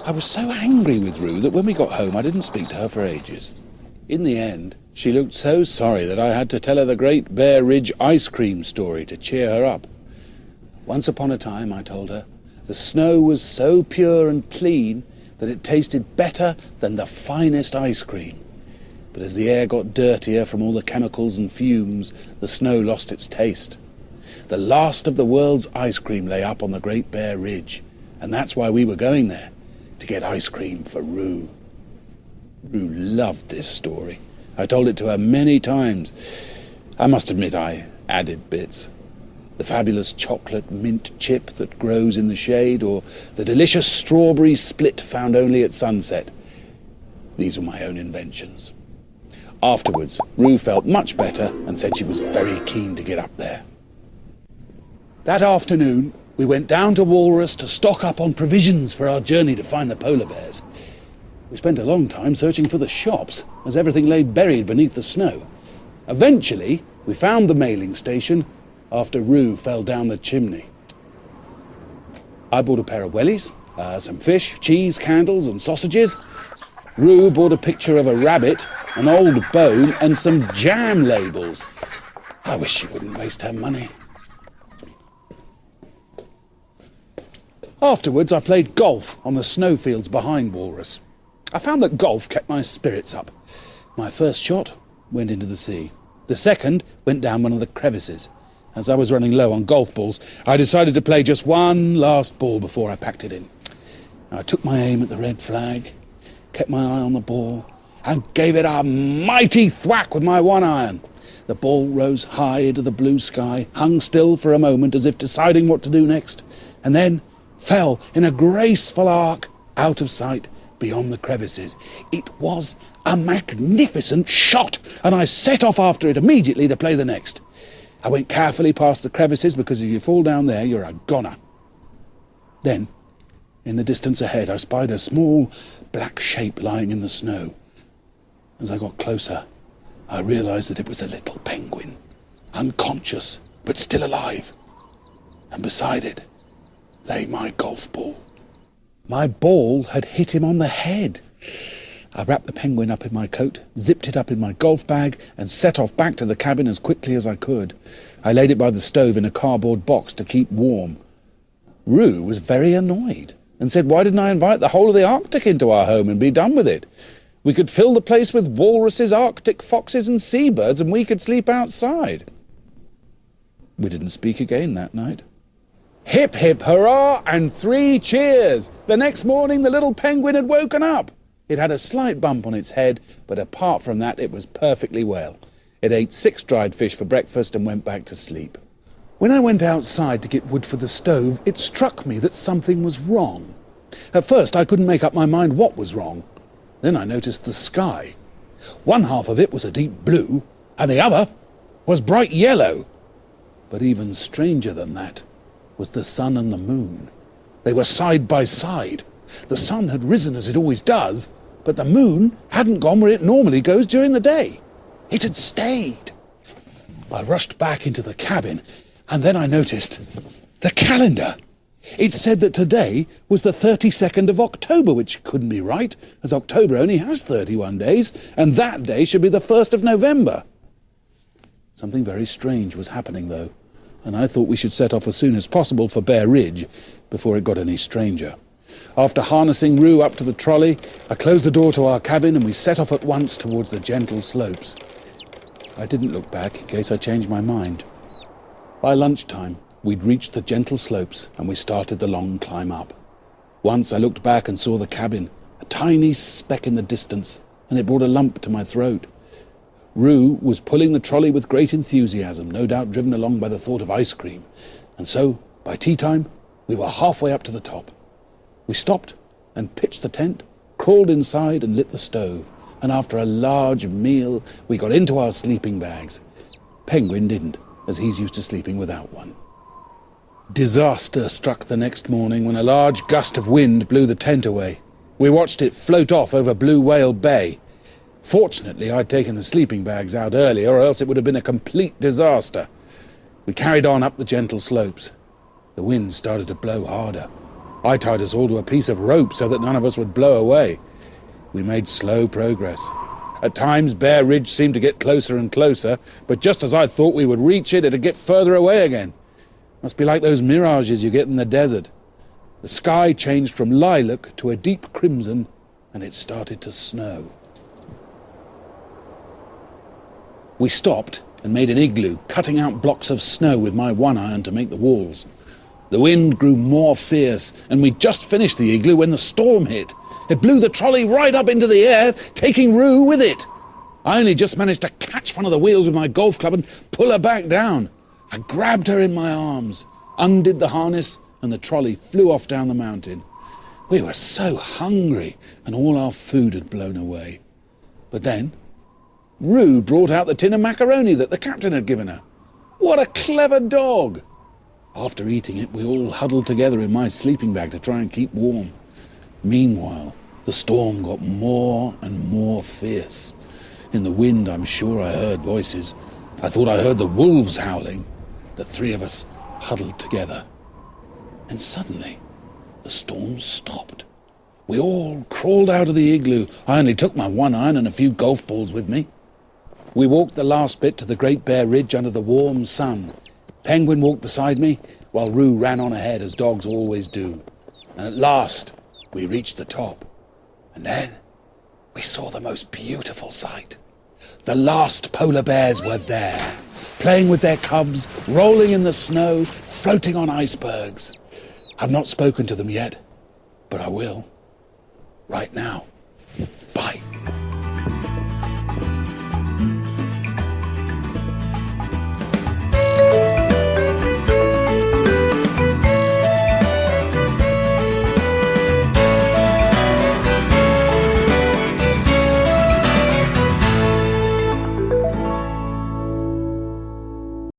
I was so angry with Roo that when we got home I didn't speak to her for ages. In the end, she looked so sorry that I had to tell her the Great Bear Ridge ice cream story to cheer her up. Once upon a time, I told her, the snow was so pure and clean that it tasted better than the finest ice cream. But as the air got dirtier from all the chemicals and fumes, the snow lost its taste. The last of the world's ice cream lay up on the Great Bear Ridge, and that's why we were going there, to get ice cream for Roo. Roo loved this story. I told it to her many times. I must admit I added bits. The fabulous chocolate mint chip that grows in the shade, or the delicious strawberry split found only at sunset. These were my own inventions. Afterwards, Roo felt much better and said she was very keen to get up there. That afternoon, we went down to Walrus to stock up on provisions for our journey to find the polar bears. We spent a long time searching for the shops, as everything lay buried beneath the snow. Eventually, we found the mailing station after Roo fell down the chimney. I bought a pair of wellies, some fish, cheese, candles and sausages. Roo bought a picture of a rabbit, an old bone and some jam labels. I wish she wouldn't waste her money. Afterwards, I played golf on the snowfields behind Walrus. I found that golf kept my spirits up. My first shot went into the sea. The second went down one of the crevices. As I was running low on golf balls, I decided to play just one last ball before I packed it in. I took my aim at the red flag, kept my eye on the ball, and gave it a mighty thwack with my one iron. The ball rose high into the blue sky, hung still for a moment as if deciding what to do next, and then fell in a graceful arc out of sight beyond the crevices. It was a magnificent shot, and I set off after it immediately to play the next. I went carefully past the crevices because if you fall down there, you're a goner. Then, in the distance ahead, I spied a small black shape lying in the snow. As I got closer, I realized that it was a little penguin, unconscious but still alive. And beside it lay my golf ball. My ball had hit him on the head. I wrapped the penguin up in my coat, zipped it up in my golf bag, and set off back to the cabin as quickly as I could. I laid it by the stove in a cardboard box to keep warm. Roo was very annoyed and said, why didn't I invite the whole of the Arctic into our home and be done with it? We could fill the place with walruses, Arctic foxes and seabirds, and we could sleep outside. We didn't speak again that night. Hip, hip, hurrah, and 3 cheers! The next morning the little penguin had woken up. It had a slight bump on its head, but apart from that it was perfectly well. It ate 6 dried fish for breakfast and went back to sleep. When I went outside to get wood for the stove, it struck me that something was wrong. At first I couldn't make up my mind what was wrong. Then I noticed the sky. One half of it was a deep blue, and the other was bright yellow. But even stranger than that was the sun and the moon. They were side by side. The sun had risen as it always does, but the moon hadn't gone where it normally goes during the day. It had stayed. I rushed back into the cabin, and then I noticed the calendar. It said that today was the 32nd of October, which couldn't be right, as October only has 31 days, and that day should be the 1st of November. Something very strange was happening, though, and I thought we should set off as soon as possible for Bear Ridge before it got any stranger. After harnessing Roo up to the trolley, I closed the door to our cabin and we set off at once towards the gentle slopes. I didn't look back in case I changed my mind. By lunchtime, we'd reached the gentle slopes and we started the long climb up. Once I looked back and saw the cabin, a tiny speck in the distance, and it brought a lump to my throat. Roo was pulling the trolley with great enthusiasm, no doubt driven along by the thought of ice cream. And so, by tea time, we were halfway up to the top. We stopped and pitched the tent, crawled inside and lit the stove, and after a large meal, we got into our sleeping bags. Penguin didn't, as he's used to sleeping without one. Disaster struck the next morning when a large gust of wind blew the tent away. We watched it float off over Blue Whale Bay. Fortunately, I'd taken the sleeping bags out earlier, or else it would have been a complete disaster. We carried on up the gentle slopes. The wind started to blow harder. I tied us all to a piece of rope so that none of us would blow away. We made slow progress. At times, Bear Ridge seemed to get closer and closer, but just as I thought we would reach it, it'd get further away again. Must be like those mirages you get in the desert. The sky changed from lilac to a deep crimson, and it started to snow. We stopped and made an igloo, cutting out blocks of snow with my one iron to make the walls. The wind grew more fierce, and we'd just finished the igloo when the storm hit. It blew the trolley right up into the air, taking Rue with it. I only just managed to catch one of the wheels with my golf club and pull her back down. I grabbed her in my arms, undid the harness, and the trolley flew off down the mountain. We were so hungry, and all our food had blown away. But then, Rue brought out the tin of macaroni that the captain had given her. What a clever dog! After eating it, we all huddled together in my sleeping bag to try and keep warm. Meanwhile, the storm got more and more fierce. In the wind, I'm sure I heard voices. I thought I heard the wolves howling. The three of us huddled together. And suddenly, the storm stopped. We all crawled out of the igloo. I only took my one iron and a few golf balls with me. We walked the last bit to the Great Bear Ridge under the warm sun. Penguin walked beside me, while Rue ran on ahead, as dogs always do. And at last, we reached the top. And then, we saw the most beautiful sight. The last polar bears were there, playing with their cubs, rolling in the snow, floating on icebergs. I've not spoken to them yet, but I will, right now.